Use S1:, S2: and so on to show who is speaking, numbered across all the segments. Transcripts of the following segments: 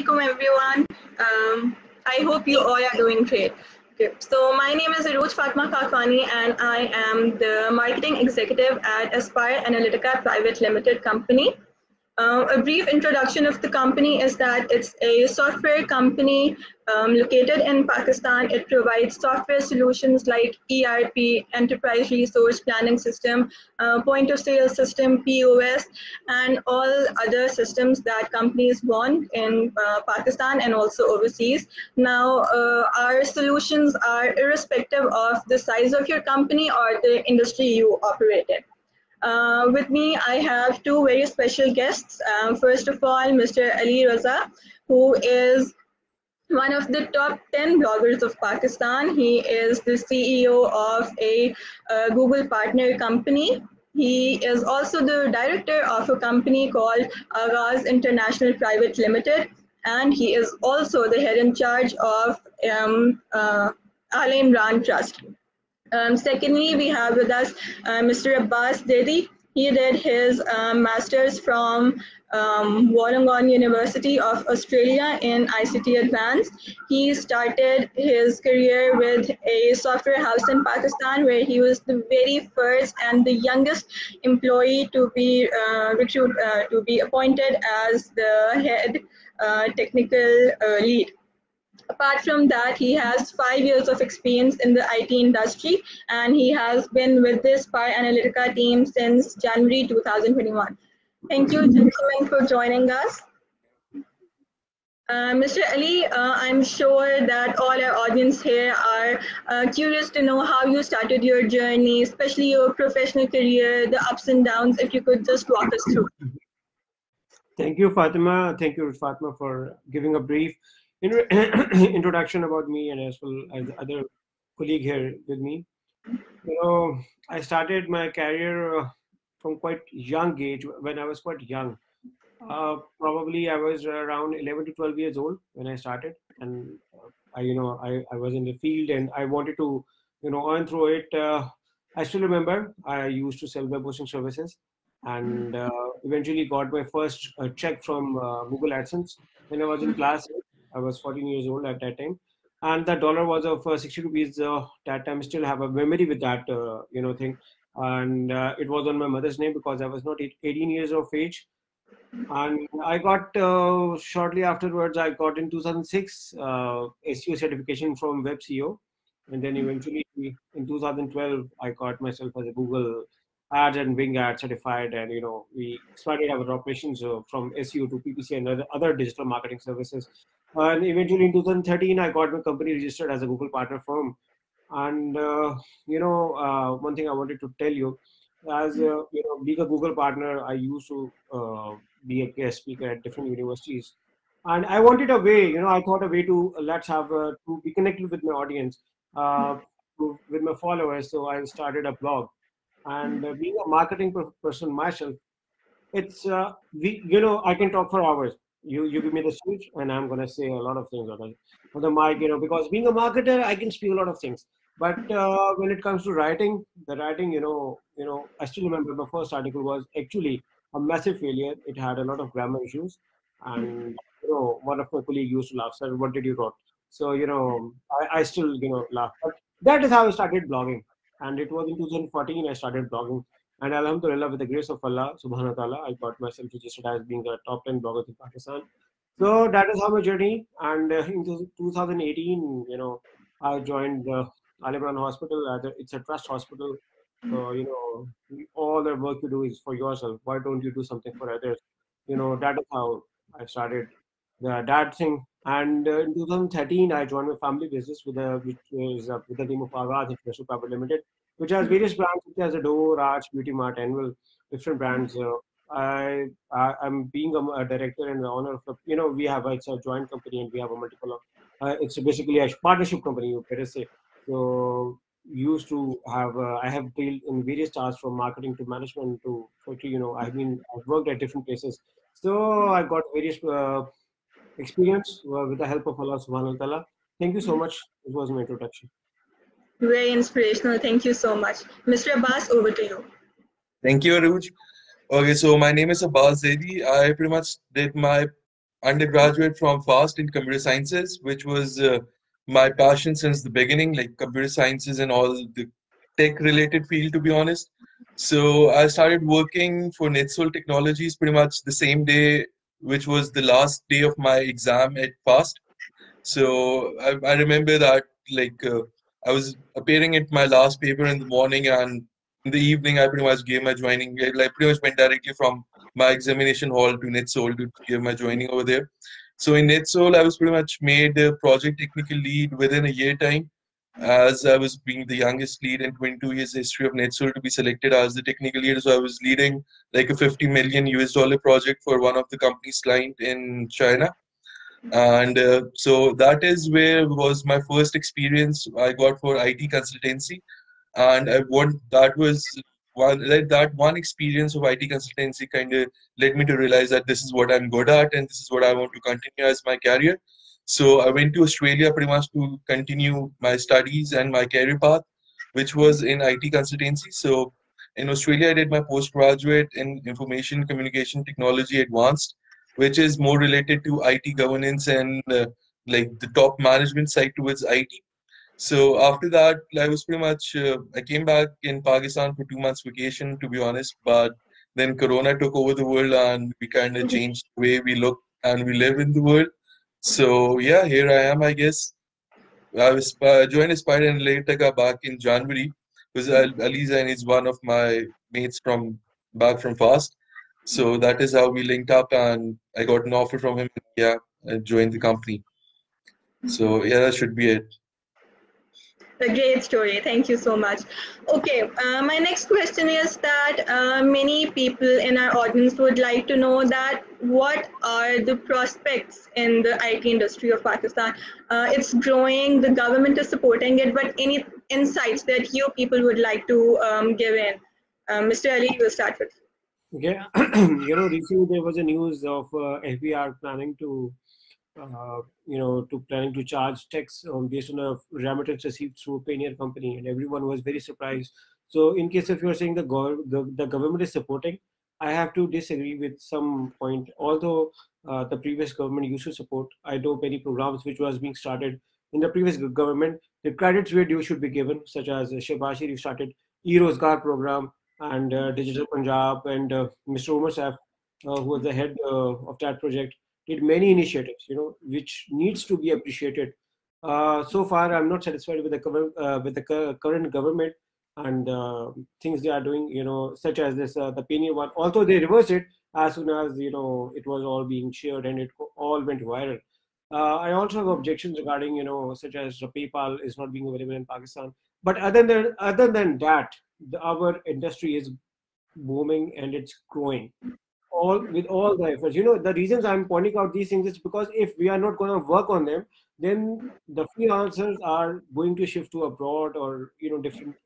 S1: alaikum everyone. I hope you all are doing great. Okay. So my name is Aruj Fatma Kakwani and I am the marketing executive at Aspire Analytica Private Limited company. A brief introduction of the company is that it's a software company located in Pakistan. It provides software solutions like ERP, Enterprise Resource Planning System, point of sale system, POS, and all other systems that companies want in Pakistan and also overseas. Now, our solutions are irrespective of the size of your company or the industry you operate in. With me, I have two very special guests. First of all, Mr. Ali Raza, who is one of the top 10 bloggers of Pakistan. He is the CEO of a Google partner company. He is also the director of a company called Raza International Private Limited, and he is also the head in charge of Al Imran Trust. Secondly, we have with us Mr. Abbas Dedi. He did his master's from Wollongong University of Australia in ICT Advanced. He started his career with a software house in Pakistan where he was the very first and the youngest employee to be to be appointed as the head technical lead. Apart from that, he has 5 years of experience in the IT industry, and he has been with this Aspire Analytica team since January 2021. Thank you, gentlemen, for joining us. Mr. Ali, I'm sure that all our audience here are curious to know how you started your journey, especially your professional career, the ups and downs, if you could just walk us through.
S2: Thank you, Fatima. Thank you, Fatima, for giving a brief introduction about me and as well as the other colleague here with me. I started my career from quite young age when I was quite young. Probably I was around 11 to 12 years old when I started, and I was in the field and I wanted to earn through it. I still remember I used to sell web hosting services, and eventually got my first check from Google AdSense when I was in class. I was 14 years old at that time, and the dollar was of 60 rupees. That time, I still have a memory with that thing, and it was on my mother's name because I was not 18 years of age. And I got shortly afterwards, I got in 2006 SEO certification from Web CEO, and then eventually in 2012 I got myself as a Google Ads and Bing Ads certified, and we expanded our operations from SEO to PPC and other digital marketing services. And eventually in 2013 I got my company registered as a Google partner firm. And one thing I wanted to tell you, as being a Google partner, I used to be a guest speaker at different universities, and I wanted a way. I thought a way to let's have to be connected with my audience, with my followers. So I started a blog, and being a marketing person myself, it's I can talk for hours. You give me the stage and I'm gonna say a lot of things on the mic, because being a marketer I can speak a lot of things. But when it comes to writing, the writing, I still remember my first article was actually a massive failure. It had a lot of grammar issues, and one of my colleagues used to laugh. Sir, what did you write? So I still laugh. But that is how I started blogging, and it was in 2014 I started blogging. And Alhamdulillah, with the grace of Allah, subhanahu wa ta'ala, I got myself registered as being a top 10 blogger in Pakistan. So that is how my journey. And in 2018, I joined Al Imran Hospital. It's a trust hospital. So, all the work you do is for yourself. Why don't you do something for others? That is how I started that thing. And in 2013, I joined my family business with the name of Raza International Private Limited, which has various brands such as Adore, Raj, Beauty Mart, Annual, different brands. I'm being a director and the owner of we have it's a joint company and we have a multiple. It's basically a partnership company, you better say. So used to have I have dealt in various tasks from marketing to management to I've worked at different places. So I got various experience with the help of Allah subhanahu wa ta'ala. Thank you so much. It was my introduction.
S1: Very inspirational. Thank you so much. Mr. Abbas, over to you.
S3: Thank you, Aruj. Okay, so my name is Abbas Zaidi. I pretty much did my undergraduate from FAST in computer sciences, which was my passion since the beginning, like computer sciences and all the tech related field, to be honest. So I started working for NetSol Technologies pretty much the same day, which was the last day of my exam at FAST. So I remember that like I was appearing at my last paper in the morning, and in the evening I pretty much gave my joining. Like pretty much went directly from my examination hall to NetSol to give my joining over there. So in NetSol, I was pretty much made a project technical lead within a year time, as I was being the youngest lead in 22 years history of NetSol to be selected as the technical lead. So I was leading like a 50 million US dollar project for one of the company's client in China, and so that is where was my first experience I got for IT consultancy. And I want that was one like that one experience of IT consultancy kind of led me to realize that this is what I'm good at and this is what I want to continue as my career. So I went to Australia pretty much to continue my studies and my career path, which was in IT consultancy. So in Australia, I did my postgraduate in information communication technology advanced, which is more related to IT governance and like the top management side towards IT. So after that, I was pretty much I came back in Pakistan for 2 months vacation, to be honest. But then Corona took over the world, and we kind of changed the way we look and we live in the world. So yeah, here I am, I guess. I was joined Aspire and later got back in January because Aliza is one of my mates from back from Fast. So that is how we linked up, and I got an offer from him. Yeah, I joined the company. So yeah, that should be it.
S1: A great story. Thank you so much. Okay, my next question is that many people in our audience would like to know that what are the prospects in the IT industry of Pakistan? It's growing, the government is supporting it, but any insights that you people would like to give in? Mr. Ali, we'll start with.
S2: Okay, recently there was a news of FBR planning to planning to charge tax based on a remittance received through a Payoneer company, and everyone was very surprised. So, in case if you're saying the government is supporting, I have to disagree with some point. Although the previous government used to support, I know many programs which was being started in the previous government. The credits where due should be given, such as Shehbaz Sharif started e-Rozgar program and Digital Punjab, and Mr. Umar Saif, who was the head of that project, did many initiatives, which needs to be appreciated. So far, I'm not satisfied with the current government and things they are doing, such as this the Payoneer one. Although they reversed it as soon as it was all being shared and it all went viral. I also have objections regarding such as PayPal is not being available in Pakistan. But other than that, our industry is booming and it's growing all the efforts. The reasons I'm pointing out these things is because if we are not going to work on them, then the freelancers are going to shift to abroad or different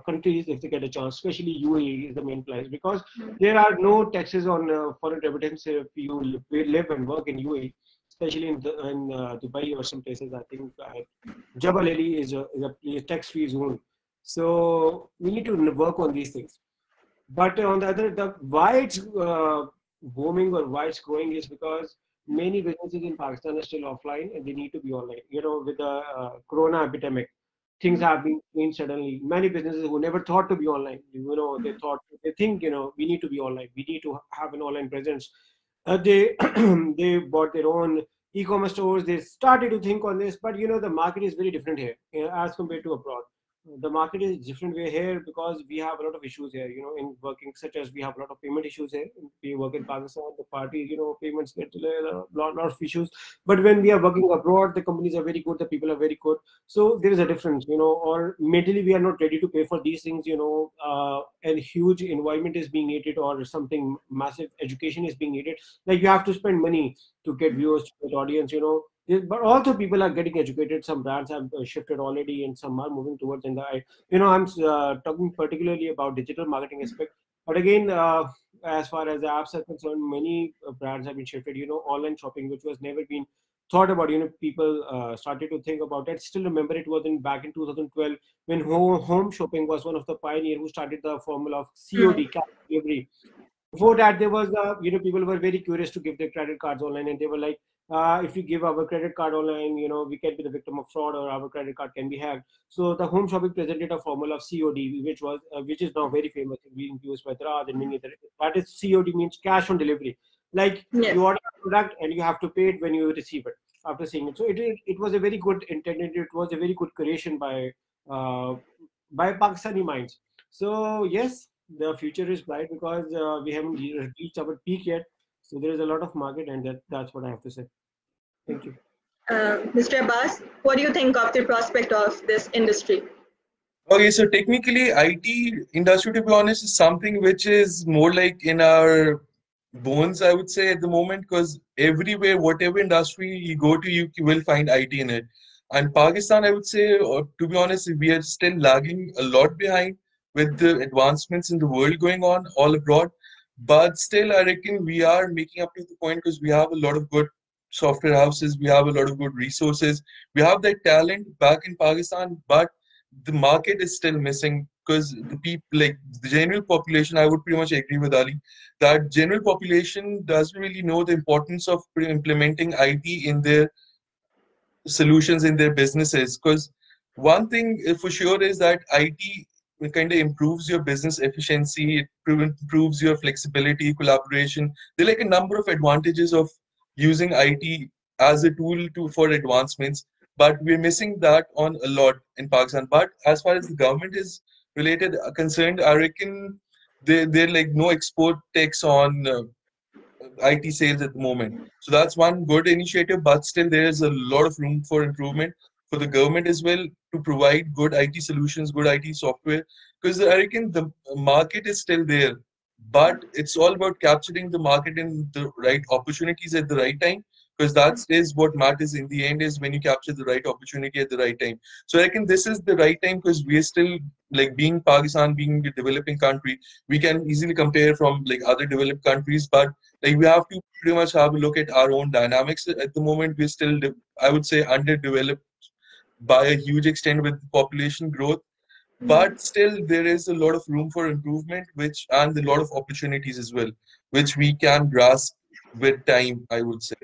S2: countries if they get a chance. Especially UAE is the main place because there are no taxes on foreign remittance if you live and work in UAE, especially in Dubai or some places. I think Jabal Ali is a tax-free zone. So we need to work on these things. But on why it's booming or why it's growing is because many businesses in Pakistan are still offline and they need to be online. With the Corona epidemic, things have been changed suddenly. Many businesses who never thought to be online, they think, we need to be online. We need to have an online presence. They they bought their own e-commerce stores. They started to think on this, but the market is very different here as compared to abroad. The market is different way here because we have a lot of issues here, in working, such as we have a lot of payment issues here. We work in Pakistan, the parties, payments get delayed, a lot of issues. But when we are working abroad, the companies are very good, the people are very good. So there is a difference, or mentally we are not ready to pay for these things, and huge environment is being needed or something massive education is being needed. Like you have to spend money to get viewers, to get audience, but also people are getting educated. Some brands have shifted already and some are moving towards in the I'm talking particularly about digital marketing aspect. But again, as far as the apps are concerned, many brands have been shifted, online shopping, which was never been thought about. People started to think about it. Still remember it was back in 2012 when home shopping was one of the pioneer who started the formula of COD, cash on delivery. Before that, there was people were very curious to give their credit cards online, and they were like, if we give our credit card online, we can be the victim of fraud, or our credit card can be hacked. So the home shopping presented a formula of COD, which is now very famous, being used by Raza and many other. That is, COD means cash on delivery. Like,
S1: Yes.
S2: you order a product and you have to pay it when you receive it after seeing it. So it was a very good intended. It was a very good creation uh, by Pakistani minds. So yes, the future is bright because we haven't reached our peak yet. So there is a lot of market, and that's what I have to say. Thank you.
S1: Mr. Abbas, what do you think of the prospect of this industry?
S3: Okay, so technically, IT industry, to be honest, is something which is more like in our bones, I would say, at the moment, because everywhere, whatever industry you go to, you will find IT in it. And Pakistan, I would say, or to be honest, we are still lagging a lot behind with the advancements in the world going on all abroad. But still, I reckon we are making up to the point because we have a lot of good software houses, we have a lot of good resources, we have that talent back in Pakistan, but the market is still missing because the people, like the general population, I would pretty much agree with Ali that general population doesn't really know the importance of implementing IT in their solutions in their businesses. Because one thing for sure is that IT kind of improves your business efficiency, it improves your flexibility, collaboration. There are like a number of advantages of using IT as a tool for advancements, but we're missing that on a lot in Pakistan. But as far as the government is related concerned, I reckon they're like no export tax on IT sales at the moment. So that's one good initiative, but still there is a lot of room for improvement for the government as well to provide good IT solutions, good IT software. Because I reckon the market is still there, but it's all about capturing the market in the right opportunities at the right time. Because that is what matters in the end is when you capture the right opportunity at the right time. So I reckon this is the right time because we are still like being Pakistan, being a developing country, we can easily compare from like other developed countries, but like we have to pretty much have a look at our own dynamics at the moment. We're still I would say underdeveloped by a huge extent with population growth, but still there is a lot of room for improvement, which and a lot of opportunities as well, which we can grasp with time, I would say.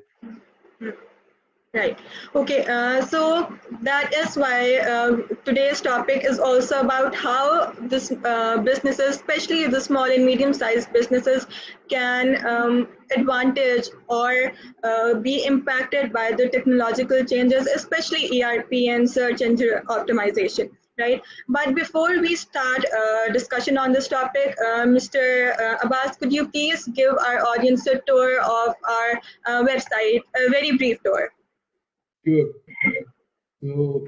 S1: Right. Okay. So that is why today's topic is also about how this businesses, especially the small and medium-sized businesses, can advantage or be impacted by the technological changes, especially ERP and search engine optimization. Right. But before we start discussion on this topic, Mr. Abbas, could you please give our audience a tour of our website, a very brief tour?
S3: Sure. So,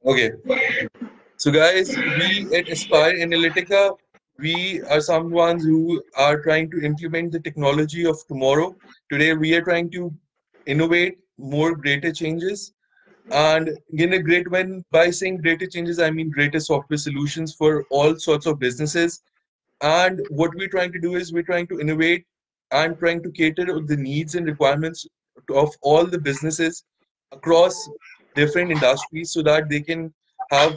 S3: okay. So, guys, we at Aspire Analytica, we are someone who are trying to implement the technology of tomorrow. Today, we are trying to innovate more greater changes. And in a great when by saying greater changes, I mean greater software solutions for all sorts of businesses. And what we're trying to do is we're trying to innovate and trying to cater to the needs and requirements of all the businesses across different industries so that they can have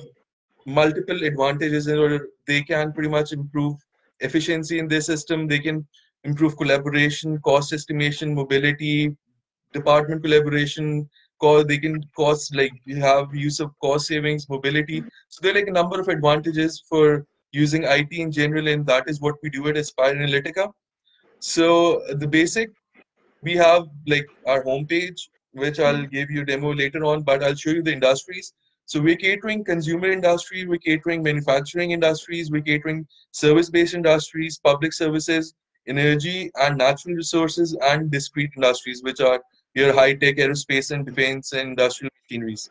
S3: multiple advantages in order they can pretty much improve efficiency in their system, they can improve collaboration, cost estimation, mobility, department collaboration, they can cost like you have use of cost savings, mobility. So there are like a number of advantages for using IT in general, and that is what we do at Aspire Analytica. So the basic, we have like our homepage, which I'll give you a demo later on, but I'll show you the industries. So we're catering consumer industry, we're catering manufacturing industries, we're catering service-based industries, public services, energy and natural resources, and discrete industries, which are your high-tech aerospace and defense and industrial machineries.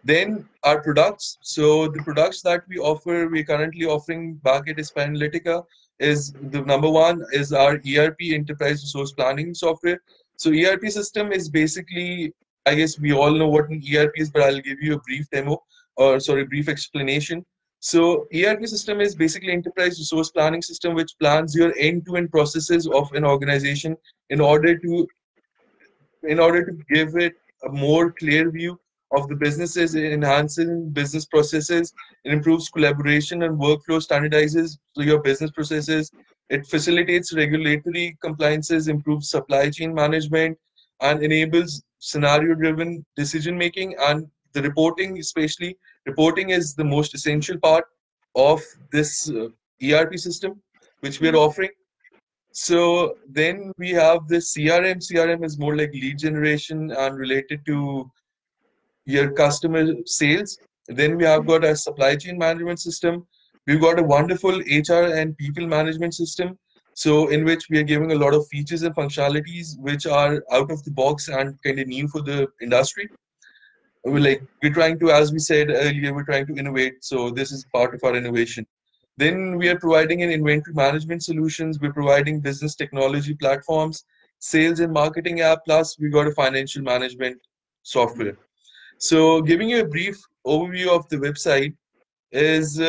S3: Then our products. So the products that we offer, we're currently offering back at Aspire Analytica is the number one is our ERP enterprise resource planning software. So ERP system is basically, I guess we all know what an ERP is, but I'll give you a brief demo or sorry, brief explanation. So ERP system is basically enterprise resource planning system, which plans your end-to-end processes of an organization in order to give it a more clear view of the businesses, enhancing business processes, it improves collaboration and workflow, standardizes your business processes, it facilitates regulatory compliances, improves supply chain management, and enables scenario-driven decision making. And the reporting, especially reporting, is the most essential part of this ERP system which we are offering. So then we have this CRM. CRM is more like lead generation and related to your customer sales. Then we have got a supply chain management system. We've got a wonderful HR and people management system. So in which we are giving a lot of features and functionalities which are out of the box and kind of new for the industry. We're trying to, as we said earlier, we're trying to innovate. So this is part of our innovation. Then we are providing an inventory management solutions. We're providing business technology platforms, sales and marketing app, plus we got a financial management software. So giving you a brief overview of the website is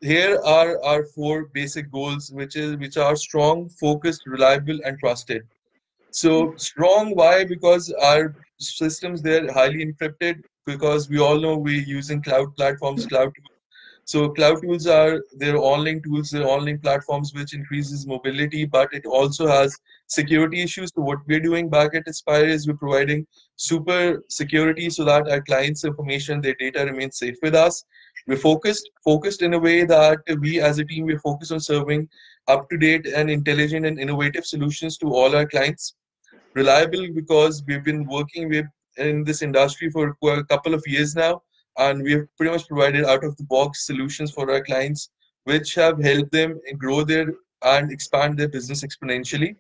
S3: here are our 4 basic goals, which are strong, focused, reliable, and trusted. So strong, why? Because our systems, they're highly encrypted, because we all know we're using cloud platforms, cloud. So cloud tools are their online tools, their online platforms, which increases mobility, but it also has security issues. So what we're doing back at Aspire is we're providing super security so that our clients' information, their data remains safe with us. We're focused in a way that we as a team, we're focused on serving up-to-date and intelligent and innovative solutions to all our clients. Reliable, because we've been working with in this industry for a couple of years now, and we have pretty much provided out of the box solutions for our clients which have helped them grow their and expand their business exponentially.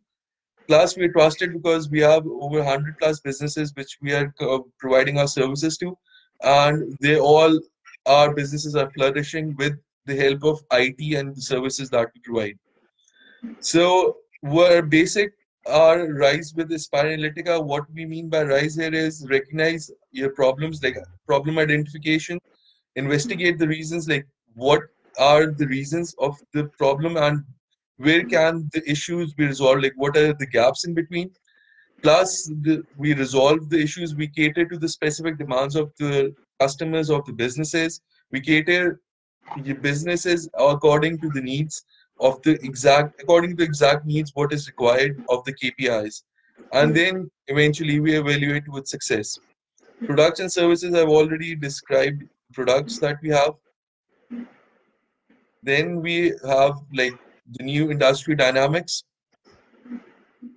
S3: Plus we're trusted because we have over 100 plus businesses which we are providing our services to, and they all, our businesses are flourishing with the help of IT and the services that we provide. So we're basic our RISE with Aspire Analytica. What we mean by RISE here is recognize your problems, like problem identification, investigate the reasons, like what are the reasons of the problem and where can the issues be resolved, like what are the gaps in between. Plus we resolve the issues, we cater to the specific demands of the customers, of the businesses. We cater your businesses according to the needs of the exact, according to the exact needs, what is required of the KPIs. And then eventually we evaluate with success. Products and services, I've already described products that we have. Then we have like the new industry dynamics.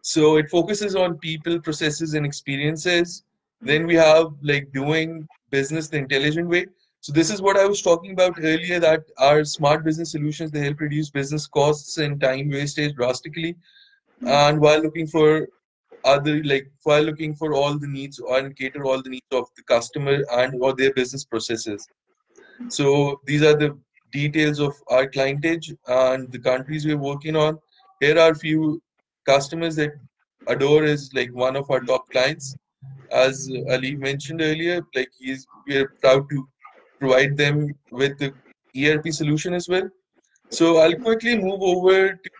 S3: So it focuses on people, processes, and experiences. Then we have like doing business the intelligent way. So this is what I was talking about earlier, that our smart business solutions, they help reduce business costs and time wastage drastically. And while looking for while looking for all the needs and cater all the needs of the customer and or their business processes. So these are the details of our clientage and the countries we're working on. Here are a few customers that Adore is like one of our top clients. As Ali mentioned earlier, like we are proud to provide them with the ERP solution as well. So I'll quickly move over to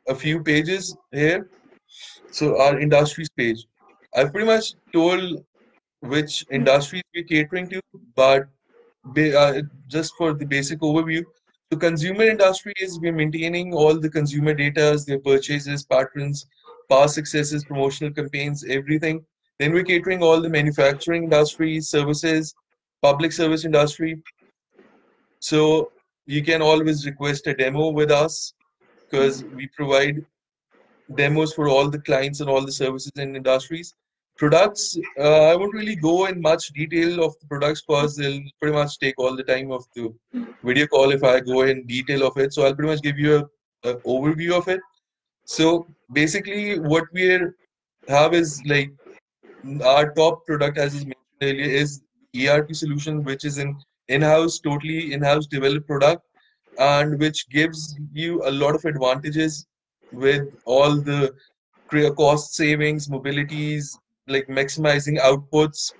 S3: a few pages here. So our industries page. I've pretty much told which industries we're catering to, but just for the basic overview, the consumer industry is we're maintaining all the consumer data, their purchases, patterns, past successes, promotional campaigns, everything. Then we're catering all the manufacturing industry, services, public service industry. So you can always request a demo with us because we provide demos for all the clients and all the services and industries. Products, I won't really go in much detail of the products because they'll pretty much take all the time of the video call if I go in detail of it. So I'll pretty much give you a overview of it. So basically what we have is like our top product, as is mentioned earlier, is ERP solution, which is an in-house, totally in-house developed product, and which gives you a lot of advantages with all the cost savings, mobilities, like maximizing outputs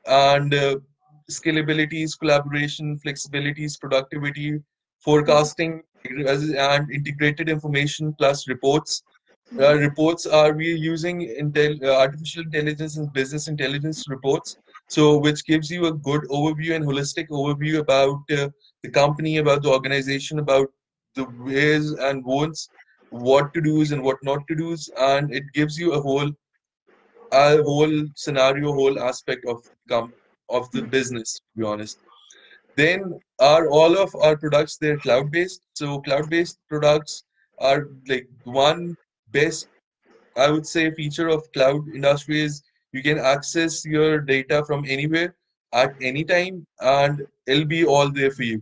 S3: and scalabilities, collaboration, flexibilities, productivity, forecasting, and integrated information plus reports. reports are we using artificial intelligence and business intelligence reports, so which gives you a good overview and holistic overview about the company, about the organization, about the ways and wants, what to do's and what not to do's, and it gives you a whole scenario, whole aspect of of the business, to be honest. Then are all of our products, they're cloud based. So cloud based products are like one best, I would say, feature of cloud industry is you can access your data from anywhere at any time, and it'll be all there for you.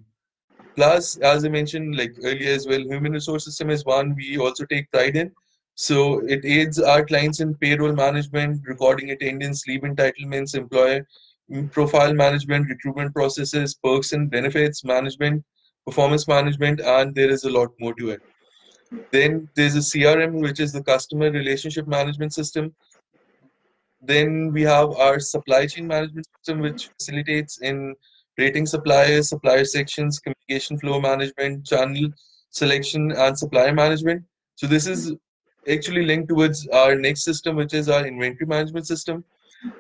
S3: Plus, as I mentioned like earlier as well, human resource system is one we also take pride in. So it aids our clients in payroll management, recording attendance, leave entitlements, employer profile management, recruitment processes, perks and benefits management, performance management, and there is a lot more to it. Then there's a CRM, which is the customer relationship management system. Then we have our supply chain management system, which facilitates in rating suppliers, supplier sections, communication flow management, channel selection, and supplier management. So this is actually linked towards our next system, which is our inventory management system.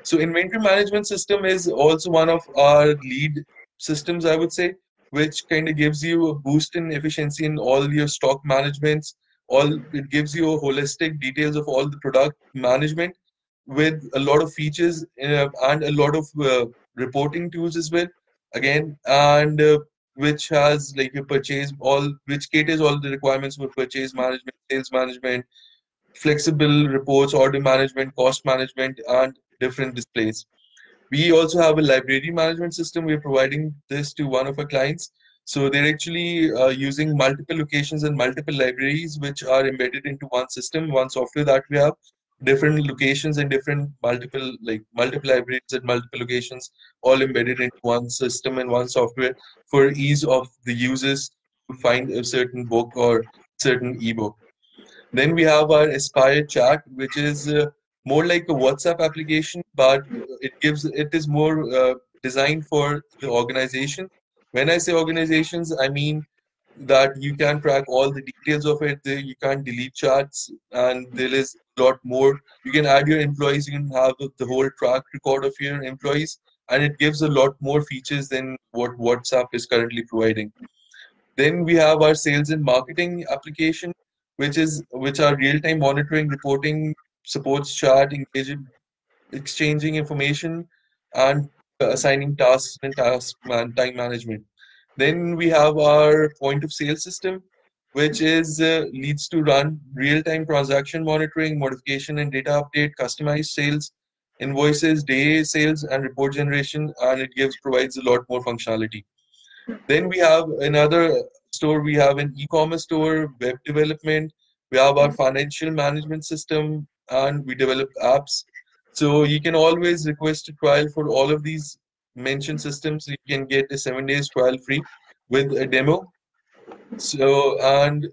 S3: So inventory management system is also one of our lead systems, I would say, which kind of gives you a boost in efficiency in all your stock managements. All it gives you a holistic details of all the product management with a lot of features and a lot of reporting tools as well. Again, and which has like your purchase all, which caters all the requirements for purchase management, sales management, flexible reports, order management, cost management, and different displays. We also have a library management system. We're providing this to one of our clients. So they're actually using multiple locations and multiple libraries, which are embedded into one system, one software that we have, different locations and different multiple libraries at multiple locations, all embedded into one system and one software for ease of the users to find a certain book or certain ebook. Then we have our Aspire chat, which is more like a WhatsApp application, but it is more designed for the organization. When I say organizations, I mean that you can track all the details of it. You can't delete chats, and there is a lot more. You can add your employees. You can have the whole track record of your employees, and it gives a lot more features than what WhatsApp is currently providing. Then we have our sales and marketing application, which are real-time monitoring, reporting, supports chat, engaging, exchanging information, and assigning tasks and time management. Then we have our point of sale system, which is leads to run real-time transaction monitoring, modification and data update, customized sales, invoices, day sales, and report generation, and it provides a lot more functionality. Then we have another store. We have an e-commerce store, web development. We have our financial management system, and we develop apps. So you can always request a trial for all of these mentioned systems. You can get a 7 days trial free with a demo. So, and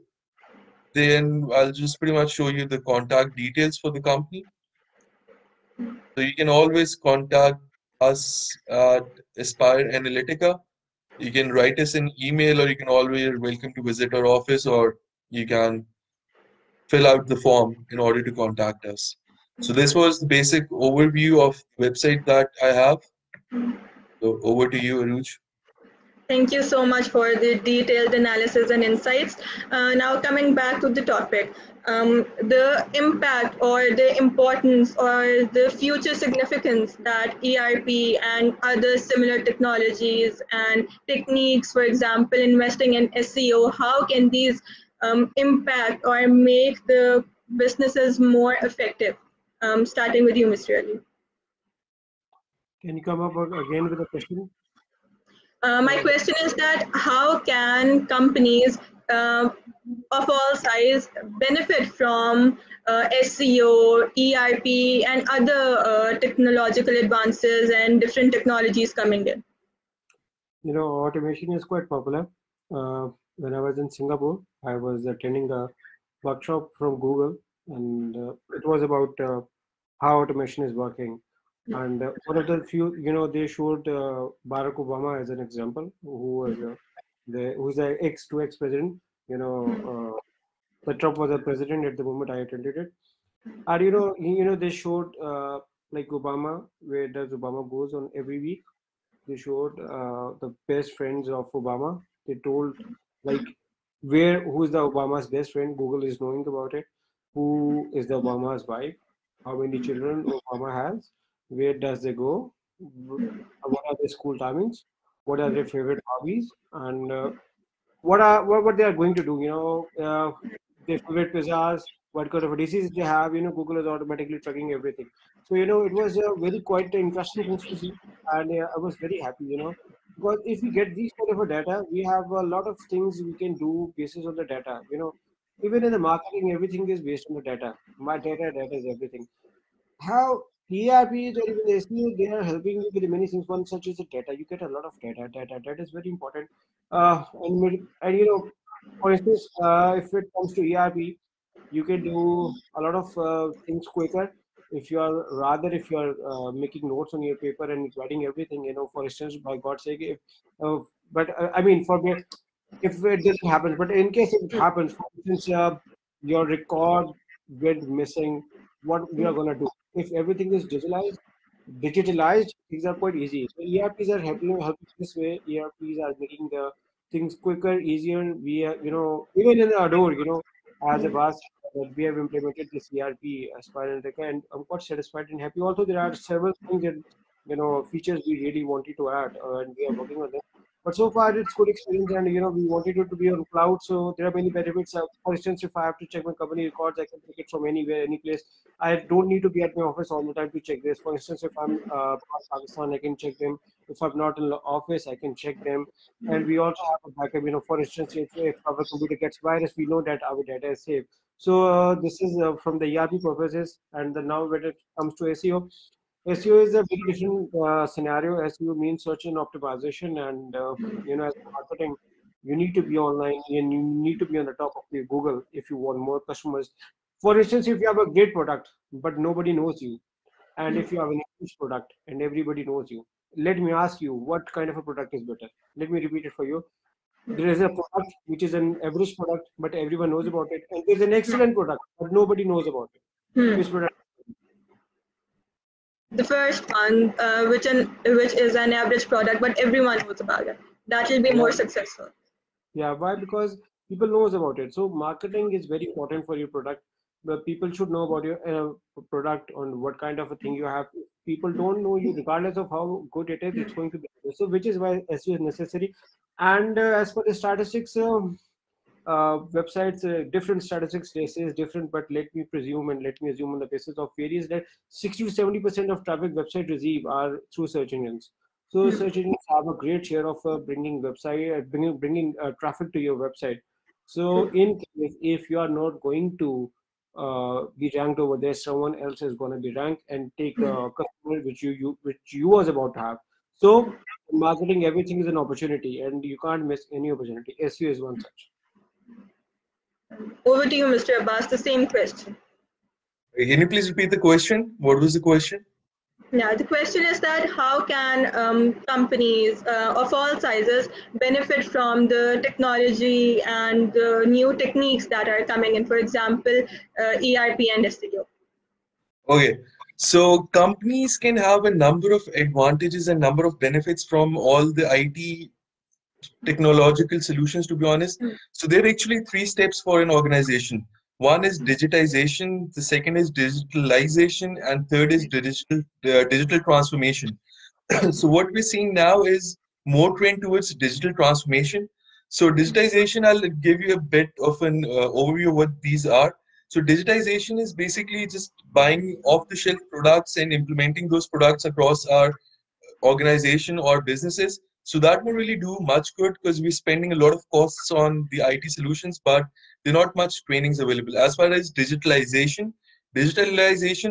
S3: then I'll just pretty much show you the contact details for the company. So you can always contact us at Aspire Analytica. You can write us an email, or you can always welcome to visit our office, or you can fill out the form in order to contact us. So this was the basic overview of the website that I have. So over to you, Aruj.
S1: Thank you so much for the detailed analysis and insights. Now coming back to the topic, the impact or the importance or the future significance that ERP and other similar technologies and techniques, for example, investing in SEO, how can these impact or make the businesses more effective? Starting with you, Mr. Ali.
S2: Can you come up again with a question?
S1: My question is that how can companies of all size benefit from SEO, ERP, and other technological advances and different technologies coming in?
S2: You know, automation is quite popular. When I was in Singapore, I was attending a workshop from Google, and it was about how automation is working. And one of the few, you know, they showed Barack Obama as an example, who's the ex-to-ex president, you know, But Trump was the president at the moment I attended it. And they showed like Obama, where does Obama goes on every week. They showed the best friends of Obama. They told like who's the Obama's best friend. Google is knowing about it. Who is the Obama's wife? How many children Obama has? Where does they go? What are their school timings? What are their favorite hobbies? And what they are going to do, their favorite pizzas, what kind of disease they have, Google is automatically tracking everything. So, it was a very quite interesting things to see, and I was very happy, because if we get these kind of a data, we have a lot of things we can do basis on the data, even in the marketing, everything is based on the data. My data is everything. How ERPs or even SEO, they are helping you with many things. One such is the data. You get a lot of data. Data is very important. And for instance, if it comes to ERP, you can do a lot of things quicker. If you are making notes on your paper and writing everything, for instance, by God's sake, if, but I mean, for me, if it doesn't happen, but in case it happens, for instance, your record went missing, what we are going to do? If everything is digitalized, things are quite easy. So ERPs are helping this way. ERPs are making the things quicker, easier. We are, even in the Adore, as a vast that we have implemented this ERP Aspire and I'm quite satisfied and happy. Also, there are several things that features we really wanted to add, and we are working on them. But so far, it's good experience, and we wanted it to be on cloud. So there are many benefits. For instance, if I have to check my company records, I can check it from anywhere, any place. I don't need to be at my office all the time to check this. For instance, if I'm from Pakistan, I can check them. If I'm not in the office, I can check them. And we also have a backup. For instance, if our computer gets virus, we know that our data is safe. So this is from the ERP purposes, and now when it comes to SEO. SEO is a very different scenario. SEO means search and optimization, and as marketing, you need to be online and you need to be on the top of the Google if you want more customers. For instance, if you have a great product but nobody knows you, and if you have an English product and everybody knows you, let me ask you, what kind of a product is better? Let me repeat it for you. There is a product which is an average product, but everyone knows about it, and there's an excellent product, but nobody knows about it. Which product?
S1: The first one, which is an average product, but everyone knows about it. That will be more successful.
S2: Yeah, why? Because people knows about it. So marketing is very important for your product. But people should know about your product on what kind of a thing you have. People don't know you, regardless of how good it is. It's going to be so, which is why SEO is necessary. And as for the statistics, websites, different statistics they say is different, but let me assume on the basis of various that 60 to 70% of traffic website receive are through search engines. So search engines have a great share of bringing traffic to your website. So in case if you are not going to be ranked over there, someone else is going to be ranked and take a customer which you was about to have. So in marketing, everything is an opportunity, and you can't miss any opportunity. SEO is one such.
S1: Over to you, Mr. Abbas, the same question.
S3: Can you please repeat the question? What was the question?
S1: Yeah, the question is that how can companies of all sizes benefit from the technology and the new techniques that are coming in, for example, ERP and SEO?
S3: Okay, so companies can have a number of advantages and number of benefits from all the IT technological solutions, to be honest. So there are actually three steps for an organization. One is digitization, the second is digitalization, and third is digital transformation. So what we're seeing now is more trend towards digital transformation. So digitization, I'll give you a bit of an overview of what these are. So digitization is basically just buying off-the-shelf products and implementing those products across our organization or businesses. So that won't really do much good because we're spending a lot of costs on the IT solutions, but there are not much trainings available. As far as digitalization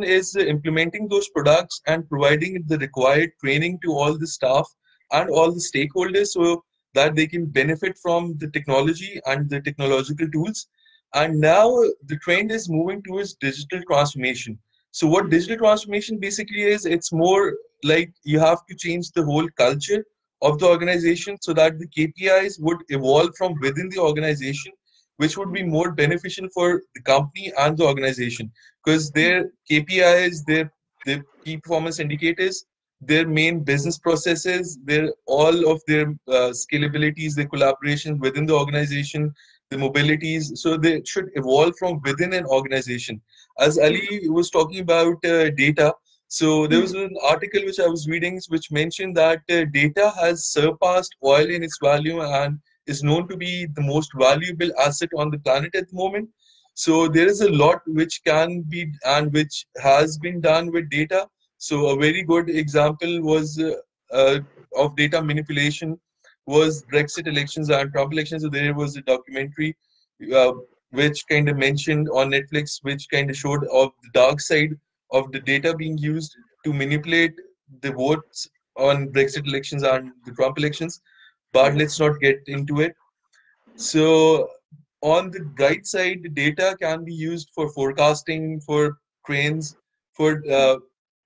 S3: is implementing those products and providing the required training to all the staff and all the stakeholders so that they can benefit from the technology and the technological tools. And now the trend is moving towards digital transformation. So what digital transformation basically is, it's more like you have to change the whole culture of the organization so that the KPIs would evolve from within the organization which would be more beneficial for the company and the organization, because their KPIs, their key performance indicators, their main business processes, their all of their scalabilities, their collaboration within the organization, the mobilities. So they should evolve from within an organization. As Ali was talking about data, so there was an article which I was reading which mentioned that data has surpassed oil in its value and is known to be the most valuable asset on the planet at the moment. So there is a lot which can be and which has been done with data. So a very good example was of data manipulation was Brexit elections and Trump elections. So there was a documentary uh, which kind of mentioned on Netflix, which kind of showed of the dark side of the data being used to manipulate the votes on Brexit elections and the Trump elections. But let's not get into it. So on the bright side, the data can be used for forecasting, for trends, for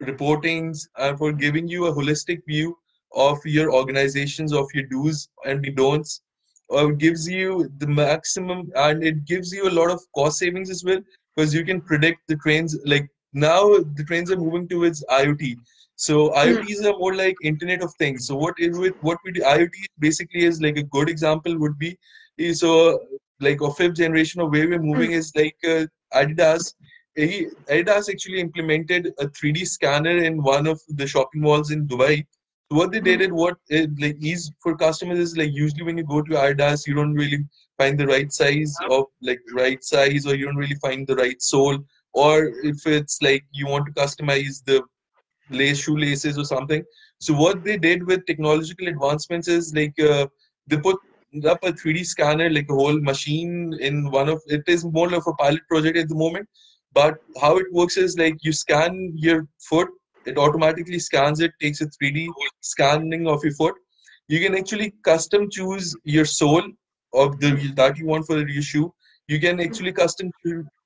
S3: reportings, and for giving you a holistic view of your organizations, of your do's and the don'ts. It gives you the maximum, and it gives you a lot of cost savings as well, because you can predict the trends. Like now, the trends are moving towards IoT. So IoTs are more like Internet of Things. So what we do, IoT basically is like a good example would be so like a fifth generation of where we're moving is like Adidas. Adidas actually implemented a 3D scanner in one of the shopping malls in Dubai. So what they did is what like ease for customers is like usually when you go to Adidas, you don't really find the right size, or you don't really find the right sole, or if it's like you want to customize the shoelaces or something. So what they did with technological advancements is like they put up a 3D scanner, like a whole machine in one of it is more of a pilot project at the moment. But how it works is like you scan your foot, it automatically scans it, takes a 3D scanning of your foot. You can actually custom choose your sole of the that you want for your shoe. You can actually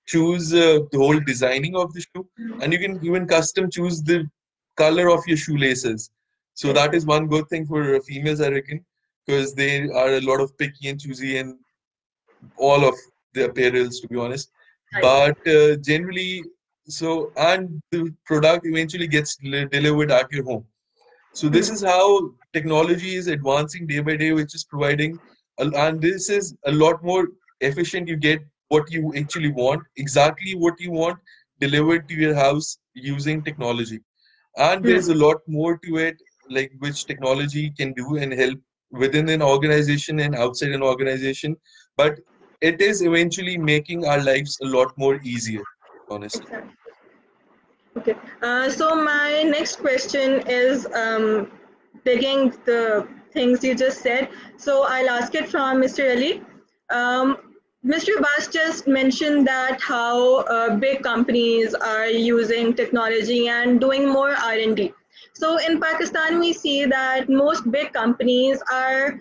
S3: choose the whole designing of the shoe, and you can even custom choose the color of your shoelaces. So that is one good thing for females, I reckon, because they are a lot of picky and choosy in all of the apparels, to be honest. But generally, so and the product eventually gets delivered at your home. So this is how technology is advancing day by day, which is providing, and this is a lot more efficient. You get what you actually want, exactly what you want, delivered to your house using technology. And there's a lot more to it, like which technology can do and help within an organization and outside an organization. But it is eventually making our lives a lot more easier, honest.
S1: Okay. So my next question is digging the things you just said. So I'll ask it from Mr. Ali. Um, Mr. Abbas just mentioned that how big companies are using technology and doing more R&D. So in Pakistan, we see that most big companies are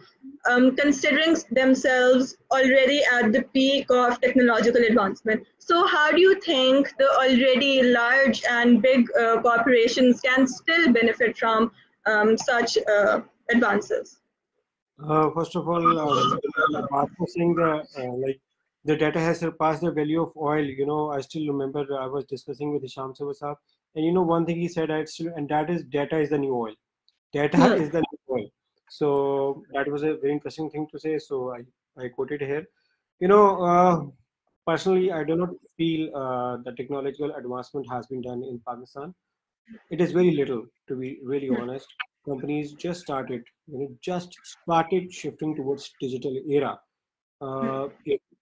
S1: considering themselves already at the peak of technological advancement. So how do you think the already large and big corporations can still benefit from such advances?
S2: First of all, apart from saying the like the data has surpassed the value of oil. I still remember I was discussing with Hisham Sawasab, and one thing he said, and that is data is the new oil. Data is the new oil. So that was a very interesting thing to say. So I quoted here. Personally, I do not feel the technological advancement has been done in Pakistan. It is very little, to be really honest. Companies just started shifting towards digital era.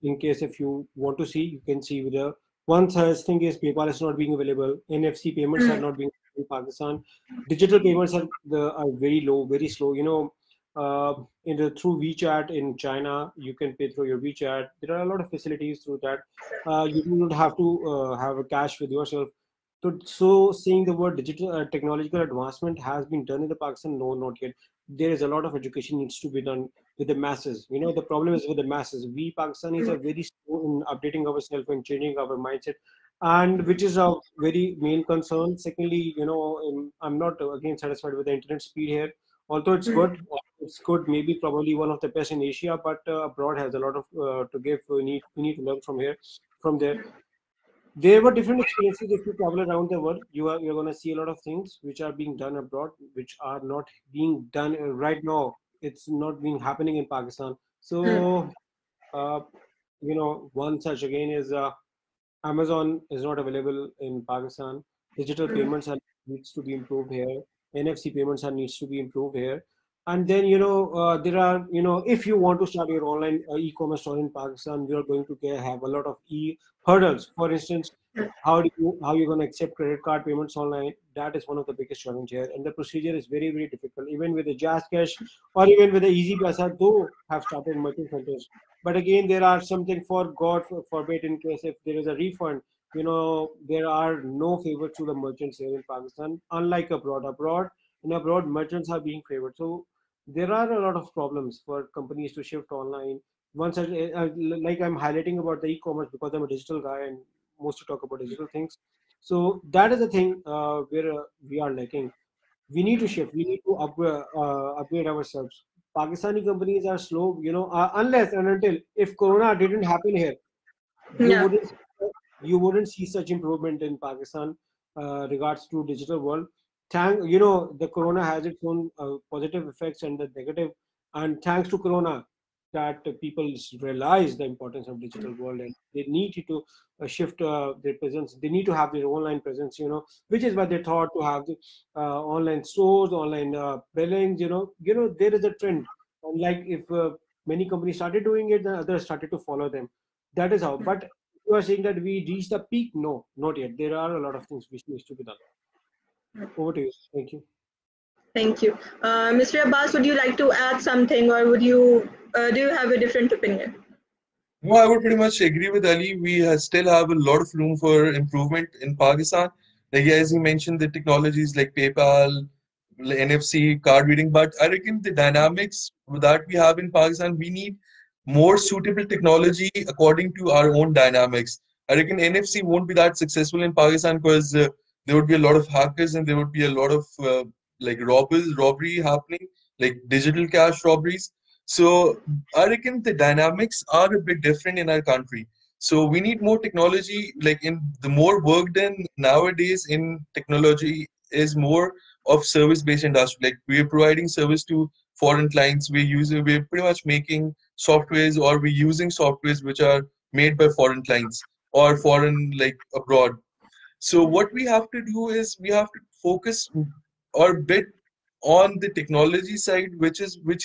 S2: In case if you want to see, you can see with the one such thing is PayPal is not being available. NFC payments are not being in Pakistan. Digital payments are very low, very slow. Through WeChat in China, you can pay through your WeChat. There are a lot of facilities through that. You do not have to have a cash with yourself. So saying the word digital technological advancement has been done in the Pakistan, no, not yet. There is a lot of education needs to be done with the masses. The problem is with the masses. We Pakistanis are very slow in updating ourselves and changing our mindset, and which is a very main concern. Secondly, I'm not again satisfied with the internet speed here Although it's good, maybe probably one of the best in Asia, but abroad has a lot of to give. We need to learn from here, from there. There were different experiences. If you travel around the world, you're going to see a lot of things which are being done abroad, which are not being done right now. It's not being happening in Pakistan. So uh, one such again is Amazon is not available in Pakistan. Digital payments are needs to be improved here. NFC payments are needs to be improved here. And then there are if you want to start your online e-commerce store in Pakistan, you are going to have a lot of hurdles. For instance, how you're going to accept credit card payments online? That is one of the biggest challenge here, and the procedure is very very difficult. Even with the Jazz Cash or even with the Easy Paisa, though have started merchant centers, but again, there are something for God forbid in case if there is a refund. There are no favors to the merchants here in Pakistan, unlike abroad. In abroad, merchants are being favored. So there are a lot of problems for companies to shift online. Once, like I'm highlighting about the e-commerce because I'm a digital guy and mostly talk about digital things. So that is the thing where we are lacking. We need to shift. We need to upgrade ourselves. Pakistani companies are slow, unless and until if Corona didn't happen here, you
S1: Yeah.
S2: wouldn't you wouldn't see such improvement in Pakistan regards to digital world. The Corona has its own positive effects and the negative, and thanks to Corona, that people realize the importance of digital world and they need to shift their presence. They need to have their online presence, which is why they thought to have the online stores, online billings. There is a trend, and like if many companies started doing it, then others started to follow them. That is how. But you are saying that we reached the peak? No, not yet. There are a lot of things which needs to be done. Over to you. Thank you.
S1: Thank you. Mr. Abbas, would you like to add something, or would you do you have a different opinion?
S3: No, I would pretty much agree with Ali. Still have a lot of room for improvement in Pakistan. Like as you mentioned, the technologies like PayPal, NFC, card reading, but I reckon the dynamics that we have in Pakistan, we need more suitable technology according to our own dynamics. I reckon NFC won't be that successful in Pakistan because there would be a lot of hackers and there would be a lot of like robbery happening, like digital cash robberies. So I reckon the dynamics are a bit different in our country. So we need more technology, like in the more work done nowadays in technology is more of service-based industry. Like we are providing service to foreign clients. We're pretty much making softwares or we're using softwares which are made by foreign clients or foreign like abroad. So what we have to do is we have to focus or bit on the technology side, which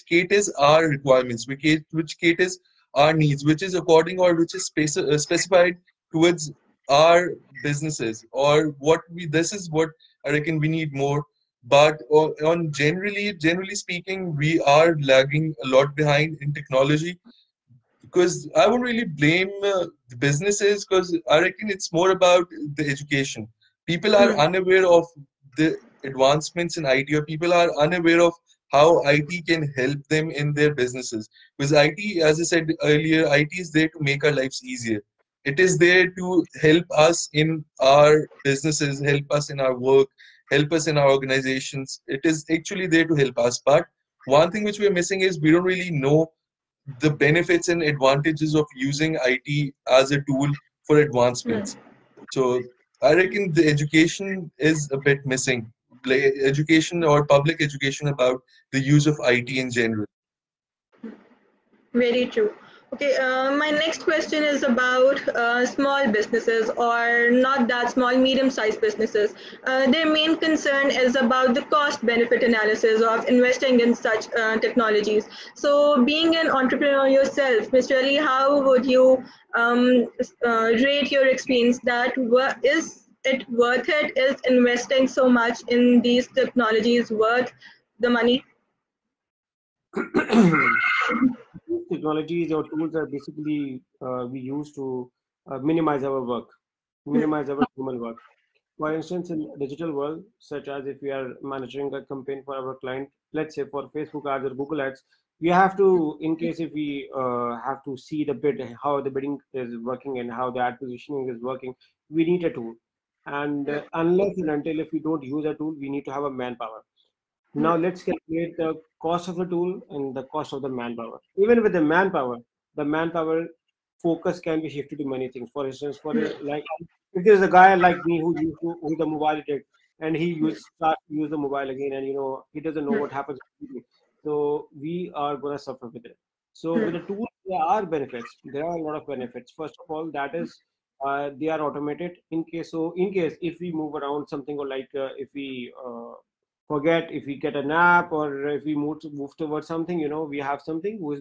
S3: caters our requirements, which caters our needs, which is according or which is specified towards our businesses or what we. This is what I reckon we need more. But on generally speaking, we are lagging a lot behind in technology because I won't really blame the businesses because I reckon it's more about the education. People are unaware of the advancements in IT, or people are unaware of how IT can help them in their businesses. Because IT, as I said earlier, IT is there to make our lives easier. It is there to help us in our businesses, help us in our work, help us in our organizations. It is actually there to help us. But one thing which we're missing is we don't really know the benefits and advantages of using IT as a tool for advancements. So I reckon the education is a bit missing, like education or public education about the use of IT in general.
S1: Very true. Okay, my next question is about small businesses or not that small, medium-sized businesses. Their main concern is about the cost-benefit analysis of investing in such technologies. So, being an entrepreneur yourself, Mr. Ali, how would you rate your experience that is it worth it? Is investing so much in these technologies worth the money?
S2: These technologies or tools are basically we use to minimize our work, minimize our human work. For instance, in digital world, such as if we are managing a campaign for our client, let's say for Facebook ads or Google ads, we have to, in case if we have to see the bid, how the bidding is working and how the ad positioning is working, we need a tool. And unless and until if we don't use a tool, we need to have a manpower. Now let's calculate the cost of the tool and the cost of the manpower. Even with the manpower focus can be shifted to many things. For instance, like if there's a guy like me who used to who's a mobile addict and he starts to use the mobile again, and he doesn't know what happens. So we are gonna suffer with it. So with the tool, there are benefits. There are a lot of benefits. First of all, that is they are automated. In case if we move around something, or like if we forget, if we get a nap, or if we move towards something, we have something who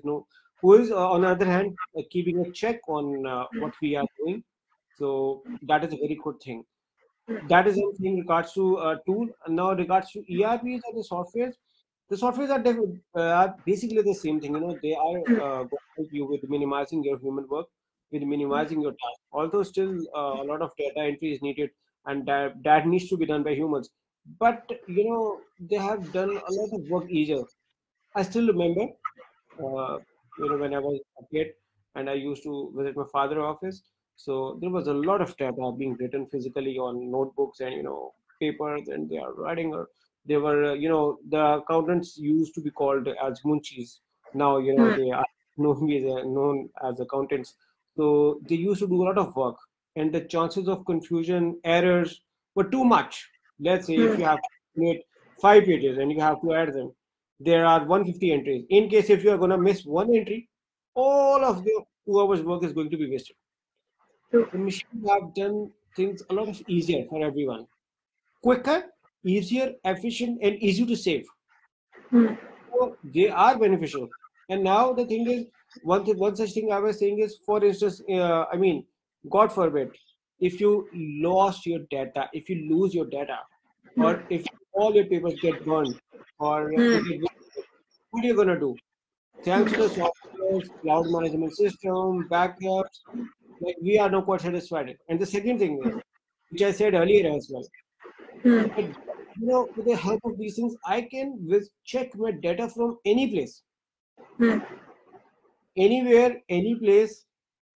S2: is on the other hand keeping a check on what we are doing. So that is a very good thing. That is in regards to tool. Now regards to ERPs or the softwares are basically the same thing. They are going to help you with minimizing your human work, with minimizing your task. Although still a lot of data entry is needed, and that needs to be done by humans. But they have done a lot of work easier. I still remember uh, when I was a kid and I used to visit my father's office. So there was a lot of data being written physically on notebooks and papers, and they are writing. Or they were, the accountants used to be called as munchies. Now they are known as accountants. So they used to do a lot of work, and the chances of confusion, errors were too much. Let's say if you have to create 5 pages and you have to add them, there are 150 entries. In case if you are going to miss one entry, all of the 2 hours work is going to be wasted. The machines have done things a lot of easier for everyone, quicker, easier, efficient, and easy to save. So they are beneficial. And now the thing is, one such thing I was saying is, for instance, I mean, God forbid, if you lost your data, if you lose your data, or if all your papers get burned, or they get, what are you gonna do? Thanks to the softwares, cloud management system, backups, like we are now quite satisfied. And the second thing is, which I said earlier as well, that with the help of these things, I can check my data from any place, anywhere, any place.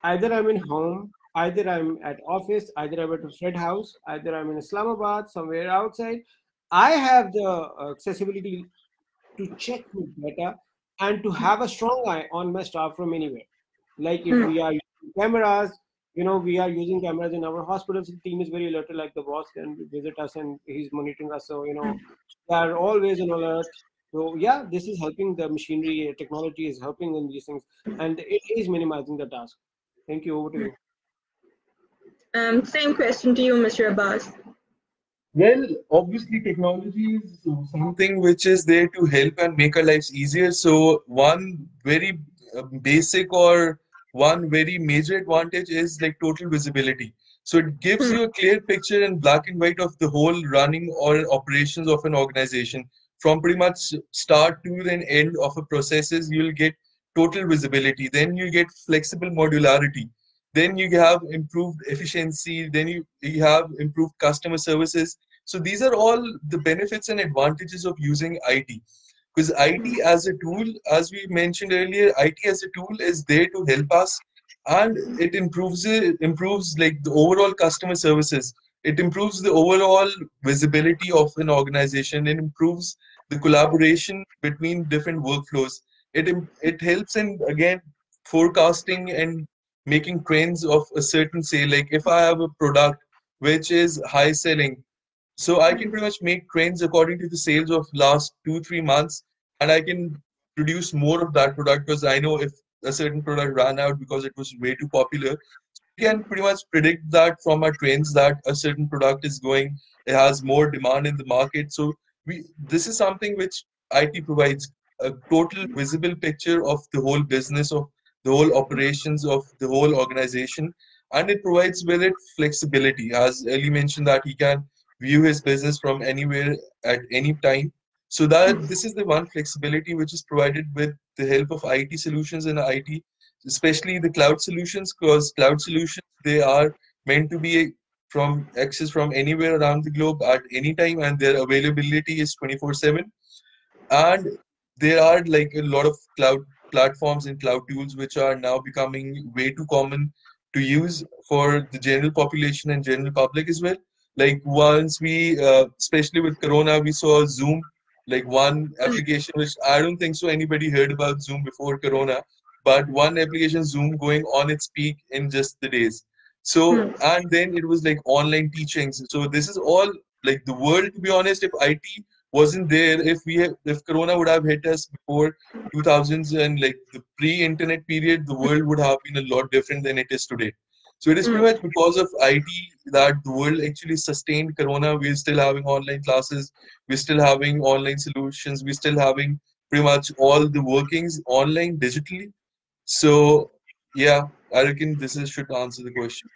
S2: Either I'm in home, either I'm at office, either I'm at a friend house, either I'm in Islamabad, somewhere outside. I have the accessibility to check my data and to have a strong eye on my staff from anywhere. Like if we are using cameras, we are using cameras in our hospitals. The team is very alert, like the boss can visit us and he's monitoring us. So, they are always on alert. So yeah, this is helping the machinery, technology is helping in these things, and it is minimizing the task. Thank you. Over to you.
S1: Same question to you, Mr. Abbas.
S3: Well, obviously, technology is something which is there to help and make our lives easier. So, one very basic or one very major advantage is like total visibility. So, it gives you a clear picture in black and white of the whole running or operations of an organization. From pretty much start to the end of a processes, you'll get total visibility. Then you get flexible modularity. Then you have improved efficiency. Then you have improved customer services. So these are all the benefits and advantages of using IT. Because IT as a tool, as we mentioned earlier, IT as a tool is there to help us, and it improves like the overall customer services. It improves the overall visibility of an organization. It improves the collaboration between different workflows. It helps in again forecasting and making trends of a certain say. Like if I have a product which is high selling, so I can pretty much make trends according to the sales of last 2-3 months, and I can produce more of that product because I know if a certain product ran out because it was way too popular. We can pretty much predict that from our trends that a certain product is going, it has more demand in the market. So this is something which IT provides, a total visible picture of the whole business, of the whole operations of the whole organization, and it provides with it flexibility. As Ellie mentioned, that he can view his business from anywhere at any time. So that this is the one flexibility which is provided with the help of IT solutions and IT, especially the cloud solutions, because cloud solutions, they are meant to be from access from anywhere around the globe at any time, and their availability is 24/7. And there are like a lot of cloud platforms and cloud tools which are now becoming way too common to use for the general population and general public as well. Like once we, especially with Corona, we saw Zoom. Like one application which I don't think so anybody heard about Zoom before Corona, but one application Zoom going on its peak in just the days. So and then it was like online teachings. So this is all like the world. To be honest, if IT wasn't there, if Corona would have hit us before 2000s and like the pre-internet period, the world would have been a lot different than it is today. So it is pretty much because of IT that the world actually sustained Corona. We're still having online classes, we're still having online solutions, we're still having pretty much all the workings online digitally. So yeah, I reckon this is should answer the question.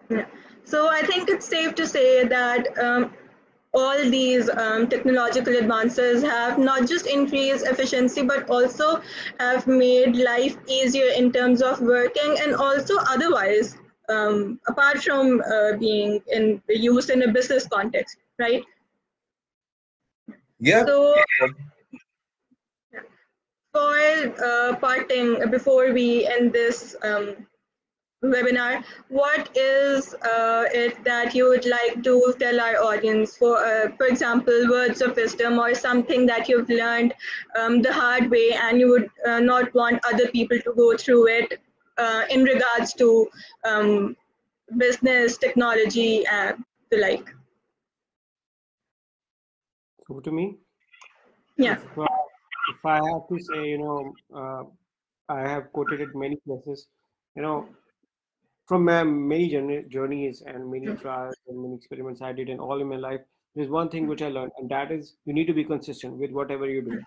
S1: Yeah. So I think it's safe to say that all these technological advances have not just increased efficiency but also have made life easier in terms of working and also otherwise, apart from being used in a business context, right?
S3: Yeah.
S1: So for parting, before we end this webinar, what is it that you would like to tell our audience? For example, words of wisdom or something that you've learned the hard way and you would not want other people to go through it in regards to business, technology, and the like.
S2: So to me,
S1: Yeah.
S2: if I have to say, I have quoted it many places, you know, from my many journeys and many trials and many experiments I did in all in my life, there's one thing which I learned, and that is you need to be consistent with whatever you do.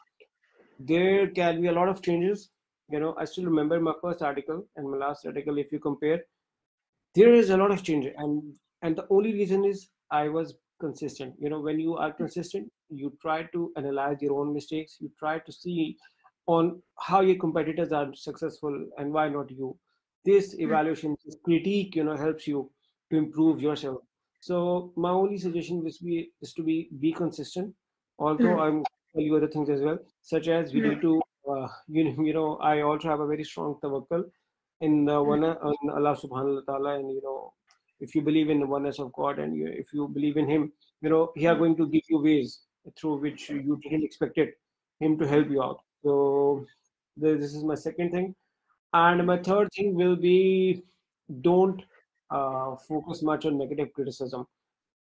S2: There can be a lot of changes. I still remember my first article and my last article. If you compare, there is a lot of change, and the only reason is I was consistent. When you are consistent, you try to analyze your own mistakes. You try to see on how your competitors are successful and why not you. This evaluation, this critique, helps you to improve yourself. So my only suggestion is to be consistent. Although I'm tell you other things as well, such as we need to I also have a very strong tawakkul in in Allah subhanahu wa ta'ala, and if you believe in the oneness of God, and if you believe in him, he are going to give you ways through which you didn't expect it, him to help you out. So this is my second thing. And my third thing will be, don't focus much on negative criticism.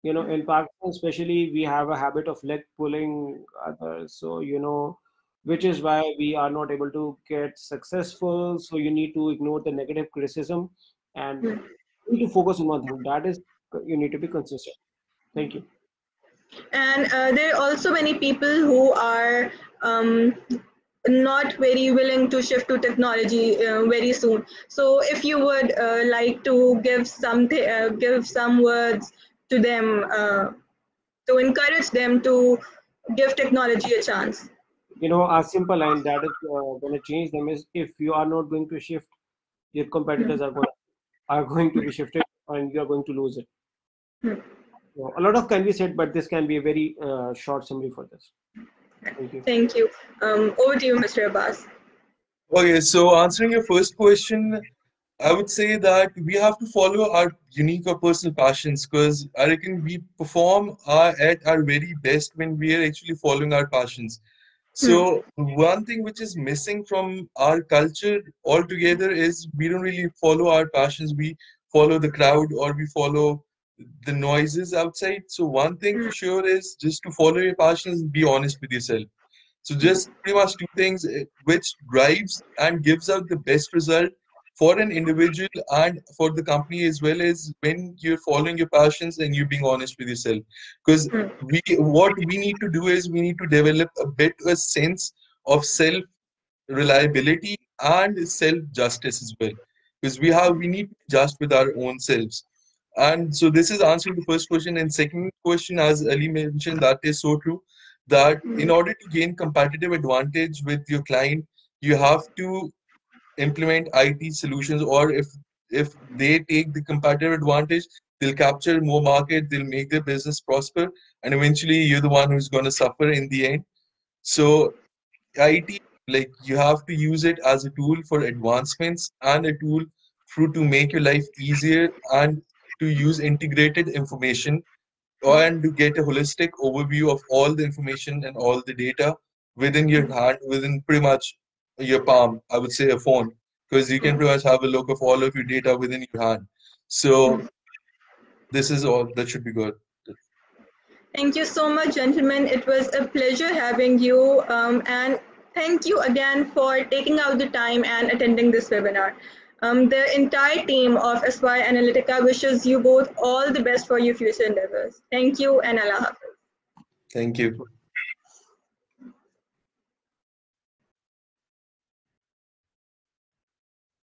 S2: In Pakistan especially, we have a habit of leg pulling others. So which is why we are not able to get successful. So you need to ignore the negative criticism, and you need to focus on one thing, that is you need to be consistent. Thank you.
S1: And there are also many people who are not very willing to shift to technology very soon. So if you would like to give some words to them to encourage them to give technology a chance.
S2: A simple line that is going to change them is, if you are not going to shift, your competitors are going to be shifted, and you are going to lose it. So a lot of can be said, but this can be a very short summary for this. Thank you.
S1: Thank you. Over to you, Mr. Abbas.
S3: Okay, so answering your first question, I would say that we have to follow our unique or personal passions, because I reckon we perform at our very best when we are actually following our passions. So one thing which is missing from our culture altogether is we don't really follow our passions. We follow the crowd, or we follow the noises outside. So one thing for sure is just to follow your passions and be honest with yourself. So just pretty much two things, which drives and gives out the best result for an individual and for the company, as well as when you're following your passions and you're being honest with yourself. Because what we need to do is we need to develop a sense of self reliability and self justice as well, because we need to be just with our own selves. And so this is answering the first question. And second question, as Ali mentioned, that is so true, that in order to gain competitive advantage with your client, you have to implement IT solutions, or if they take the competitive advantage, they'll capture more market, they'll make their business prosper, and eventually you're the one who's going to suffer in the end. So IT, like, you have to use it as a tool for advancements and a tool to make your life easier, and to use integrated information and to get a holistic overview of all the information and all the data within your hand, within pretty much your palm, I would say a phone, because you can pretty much have a look of all of your data within your hand. So this is all that should be good.
S1: Thank you so much, gentlemen. It was a pleasure having you. And thank you again for taking out the time and attending this webinar. The entire team of Aspire Analytica wishes you both all the best for your future endeavors. Thank you and Allah Hafiz.
S3: Thank you.